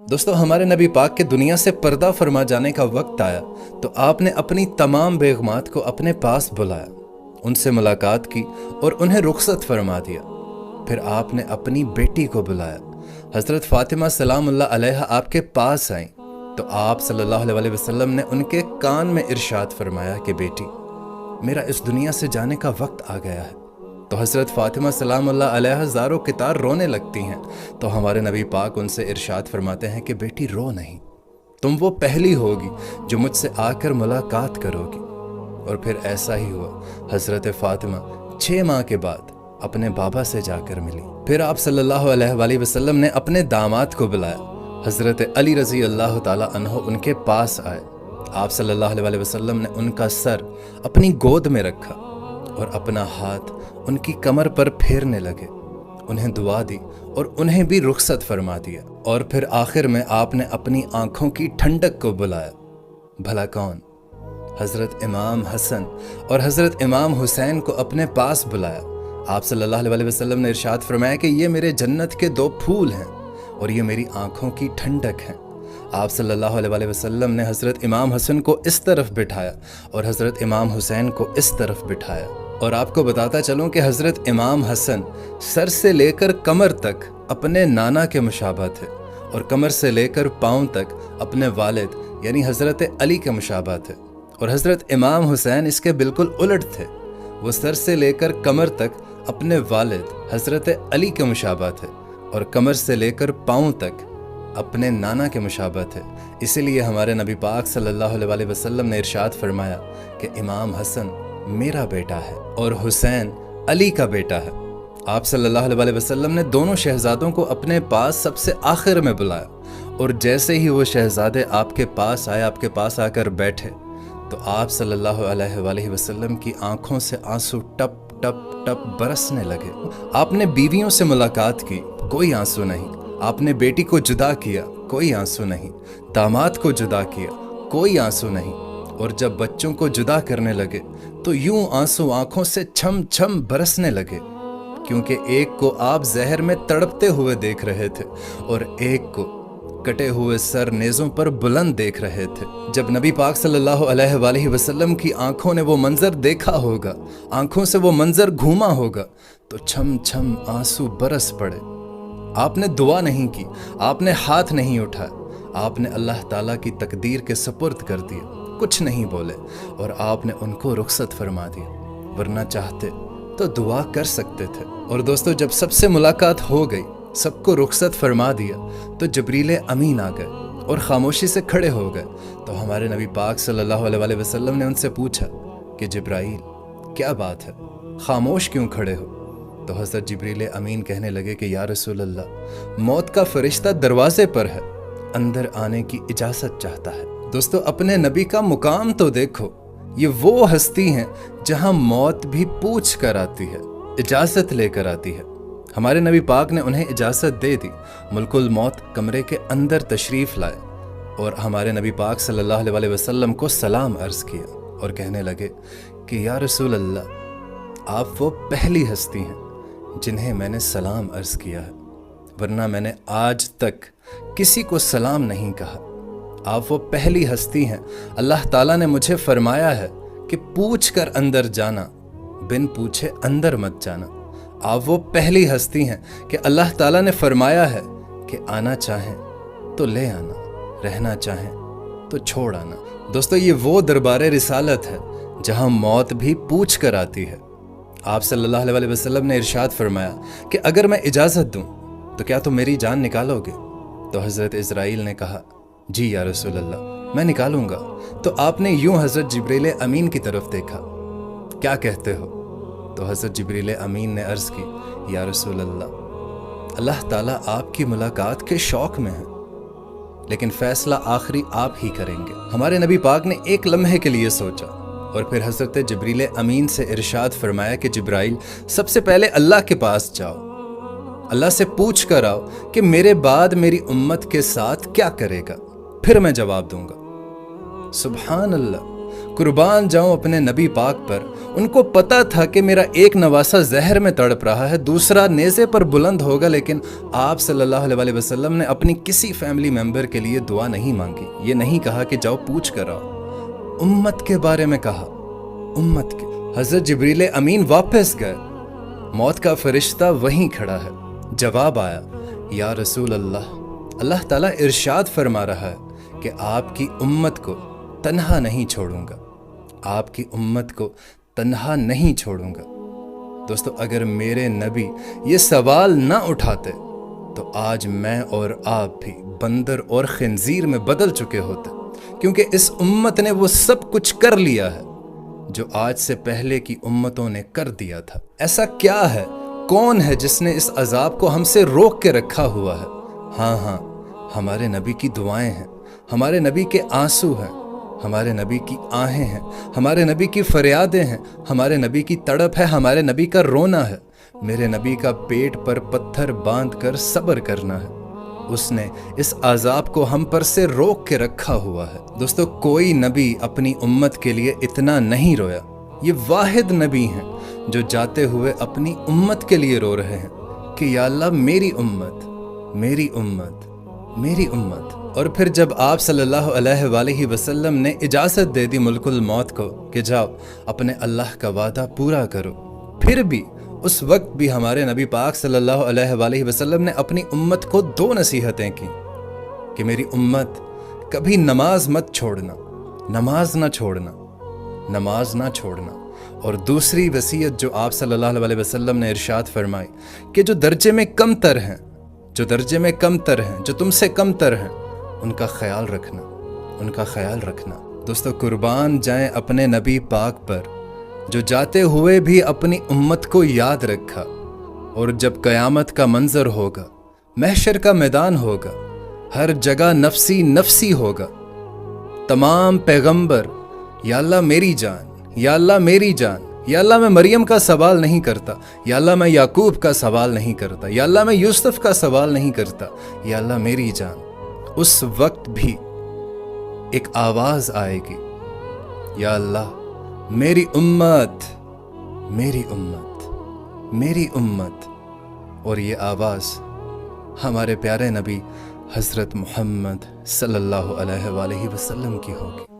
दोस्तों, हमारे नबी पाक के दुनिया से पर्दा फरमा जाने का वक्त आया तो आपने अपनी तमाम बेगमात को अपने पास बुलाया, उनसे मुलाकात की और उन्हें रुखसत फरमा दिया। फिर आपने अपनी बेटी को बुलाया। हज़रत फ़ातिमा सलामुल्लाह अलैहा आपके पास आईं तो आप सल्लल्लाहु अलैहि वसल्लम ने उनके कान में इरशाद फरमाया कि बेटी, मेरा इस दुनिया से जाने का वक्त आ गया है। तो हज़रत फ़ातिमा सलामुल्लाह अलैहा ज़ारो कितार रोने लगती हैं तो हमारे नबी पाक उनसे इरशाद फरमाते हैं कि बेटी रो नहीं, तुम वो पहली होगी जो मुझसे आकर मुलाकात करोगी। और फिर ऐसा ही हुआ। हज़रत फ़ातिमा 6 माह के बाद अपने बाबा से जाकर मिली। फिर आप सल्लल्लाहु अलैहि वसल्लम ने अपने दामाद को बुलाया। हज़रत अली रज़ी अल्लाह ताला अन्हो उनके पास आए। आप सल्लल्लाहु अलैहि वसल्लम ने उनका सर अपनी गोद में रखा और अपना हाथ उनकी कमर पर फेरने लगे, उन्हें दुआ दी और उन्हें भी रुखसत फरमा दिया। और फिर आखिर में आपने अपनी आंखों की ठंडक को बुलाया। भला कौन? हज़रत इमाम हसन और हज़रत इमाम हुसैन को अपने पास बुलाया। आप सल्लल्लाहु अलैहि वसल्लम ने इरशाद फरमाया कि ये मेरे जन्नत के 2 फूल हैं और ये मेरी आंखों की ठंडक हैं। आप सल्लल्लाहु अलैहि वसल्लम ने हज़रत इमाम हसन को इस तरफ बिठाया और हज़रत इमाम हुसैन को इस तरफ बिठाया। और आपको बताता चलूँ कि हज़रत इमाम हसन सर से लेकर कमर तक अपने नाना के मुशाबह थे और कमर से लेकर पाँव तक अपने वालिद यानी हज़रत अली के मुशाबह थे। और हज़रत इमाम हुसैन इसके बिल्कुल उलट थे, वो सर से लेकर कमर तक अपने वालिद हज़रत अली के मुशाबह थे और कमर से लेकर पाँव तक अपने नाना के मुशाबह थे। इसीलिए हमारे नबी पाक सल्लल्लाहु अलैहि वसल्लम ने इरशाद फरमाया कि इमाम हसन मेरा बेटा है और हुसैन अली का बेटा है। आप सल्लल्लाहु अलैहि वसल्लम ने दोनों शहजादों को अपने पास सबसे आखिर में बुलाया और जैसे ही वो शहजादे आपके पास आए, आपके पास आकर बैठे तो आप सल्लल्लाहु अलैहि वसल्लम की आंखों से आंसू टप टप टप बरसने लगे। आपने बीवियों से मुलाकात की, कोई आंसू नहीं। आपने बेटी को जुदा किया, कोई आंसू नहीं। दामाद को जुदा किया, कोई आंसू नहीं। और जब बच्चों को जुदा करने लगे तो यूं आंसू आंखों से छम छम बरसने लगे, क्योंकि एक को आप जहर में तड़पते हुए देख रहे थे और एक को कटे हुए सर नेज़ों पर बुलंद देख रहे थे। जब नबी पाक सल्लल्लाहु अलैहि वसल्लम की आंखों ने वो मंजर देखा होगा, आंखों से वो मंजर घूमा होगा तो छम छम आंसू बरस पड़े। आपने दुआ नहीं की, आपने हाथ नहीं उठाया, आपने अल्लाह ताला की तकदीर के सुपुर्द कर दिया, कुछ नहीं बोले और आपने उनको रुखसत फरमा दिया, वरना चाहते तो दुआ कर सकते थे। और दोस्तों, जब सबसे मुलाकात हो गई, सबको रुखसत फरमा दिया तो जबरील अमीन आ गए और खामोशी से खड़े हो गए। तो हमारे नबी पाक सल्लल्लाहु अलैहि वसल्लम ने उनसे पूछा कि जिब्राइल, क्या बात है, खामोश क्यों खड़े हो? तो हज़रत जिब्रील अमीन कहने लगे कि या रसूल अल्लाह, मौत का फरिश्ता दरवाजे पर है, अंदर आने की इजाज़त चाहता है। दोस्तों, अपने नबी का मुकाम तो देखो, ये वो हस्ती हैं जहां मौत भी पूछ कर आती है, इजाज़त लेकर आती है। हमारे नबी पाक ने उन्हें इजाज़त दे दी, मुल्कुल मौत कमरे के अंदर तशरीफ़ लाए और हमारे नबी पाक सल्लल्लाहु अलैहि वसल्लम को सलाम अर्ज़ किया और कहने लगे कि या रसूल अल्लाह, आप वो पहली हस्ती हैं जिन्हें मैंने सलाम अर्ज़ किया है, वरना मैंने आज तक किसी को सलाम नहीं कहा। आप वो पहली हस्ती हैं, अल्लाह ताला ने मुझे फरमाया है कि पूछ कर अंदर जाना, बिन पूछे अंदर मत जाना। आप वो पहली हस्ती हैं कि अल्लाह ताला ने फरमाया है कि आना चाहें तो ले आना, रहना चाहें तो छोड़ आना। दोस्तों, ये वो दरबारे रिसालत है जहां मौत भी पूछ कर आती है। आप सल्लल्लाहु अलैहि वसल्लम ने इरशाद फरमाया कि अगर मैं इजाज़त दूं तो क्या तुम मेरी जान निकालोगे? तो हज़रत इज़राइल ने कहा, जी या रसूल अल्लाह, मैं निकालूंगा। तो आपने यूं हज़रत जिब्रील अमीन की तरफ देखा, क्या कहते हो? तो हज़रत जिब्रील अमीन ने अर्ज़ की, या रसूल अल्लाह, अल्लाह ताला आपकी मुलाकात के शौक़ में है, लेकिन फ़ैसला आखिरी आप ही करेंगे। हमारे नबी पाक ने एक लम्हे के लिए सोचा और फिर हज़रत जिब्रील अमीन से इरशाद फरमाया कि जिब्राइल, सबसे पहले अल्लाह के पास जाओ, अल्लाह से पूछ कर आओ कि मेरे बाद मेरी उम्मत के साथ क्या करेगा, फिर मैं जवाब दूंगा। सुभान अल्लाह, कुर्बान जाऊं अपने नबी पाक पर, उनको पता था कि मेरा एक नवासा जहर में तड़प रहा है, दूसरा नेज़े पर बुलंद होगा, लेकिन आप सल्लल्लाहु अलैहि वसल्लम ने अपनी किसी फैमिली मेंबर के लिए दुआ नहीं मांगी। ये नहीं कहा कि जाओ पूछ कर आओ, उम्मत के बारे में कहा, उम्मत के। हज़रत जिब्रील अमीन वापस गए, मौत का फरिश्ता वहीं खड़ा है। जवाब आया, या रसूल अल्लाह, अल्लाह ताला इरशाद फरमा रहा है कि आपकी उम्मत को तन्हा नहीं छोड़ूंगा, आपकी उम्मत को तन्हा नहीं छोड़ूंगा। दोस्तों, अगर मेरे नबी ये सवाल ना उठाते तो आज मैं और आप भी बंदर और खिंजीर में बदल चुके होते, क्योंकि इस उम्मत ने वो सब कुछ कर लिया है जो आज से पहले की उम्मतों ने कर दिया था। ऐसा क्या है, कौन है जिसने इस अजाब को हमसे रोक के रखा हुआ है? हाँ, हमारे नबी की दुआएं हैं, हमारे नबी के आंसू हैं, हमारे नबी की आहें हैं, हमारे नबी की फरियादें हैं, हमारे नबी की तड़प है, हमारे नबी का रोना है। मेरे नबी का पेट पर पत्थर बांध कर सब्र करना है। उसने इस अजाब को हम पर से रोक के रखा हुआ है। दोस्तों, कोई नबी अपनी उम्मत के लिए इतना नहीं रोया। ये वाहिद नबी हैं जो जाते हुए अपनी उम्मत के लिए रो रहे हैं कि या अल्लाह, मेरी उम्मत, मेरी उम्मत, मेरी उम्मत। और फिर जब आप सल्लल्लाहु अलैहि वसल्लम ने इजाज़त दे दी मुल्कुल मौत को कि जाओ अपने अल्लाह का वादा पूरा करो, फिर भी उस वक्त भी हमारे नबी पाक सल्लल्लाहु अलैहि वसल्लम ने अपनी उम्मत को 2 नसीहतें की कि मेरी उम्मत, कभी नमाज मत छोड़ना, नमाज ना छोड़ना, नमाज ना छोड़ना। और दूसरी वसीयत जो आप सल्लल्लाहु अलैहि वसल्लम ने इरशाद फरमाई कि जो दर्जे में कमतर हैं, जो दर्जे में कमतर हैं, जो तुमसे कमतर हैं, उनका ख्याल रखना, उनका ख्याल रखना। दोस्तों, कुर्बान जाएं अपने नबी पाक पर जो जाते हुए भी अपनी उम्मत को याद रखा। और जब क़यामत का मंजर होगा, महशर का मैदान होगा, हर जगह नफसी नफसी होगा, तमाम पैगंबर या अल्लाह मेरी जान, या अल्लाह मेरी जान, या अल्लाह मैं मरियम का सवाल नहीं करता, या अल्लाह मैं याकूब का सवाल नहीं करता, या अल्लाह मैं यूसुफ का सवाल नहीं करता, या अल्लाह मेरी जान। उस वक्त भी एक आवाज़ आएगी, या अल्लाह मेरी उम्मत, मेरी उम्मत, मेरी उम्मत। और ये आवाज़ हमारे प्यारे नबी हज़रत मोहम्मद सल्लल्लाहु अलैहि वसल्लम की होगी।